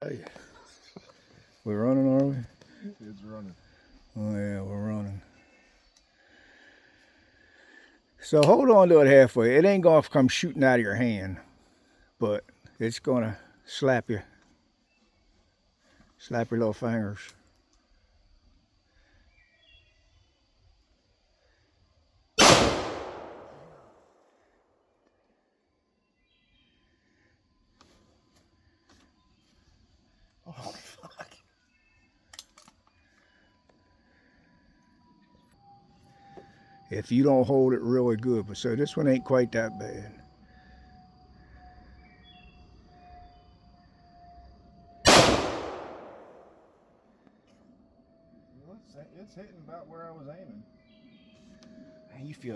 Hey, we're running, are we? It's running. Oh yeah, we're running. So hold on to it halfway. It ain't gonna come shooting out of your hand, but it's gonna slap you. Slap your little fingers. Oh, fuck. If you don't hold it really good, but so this one ain't quite that bad. It's hitting about where I was aiming. You feel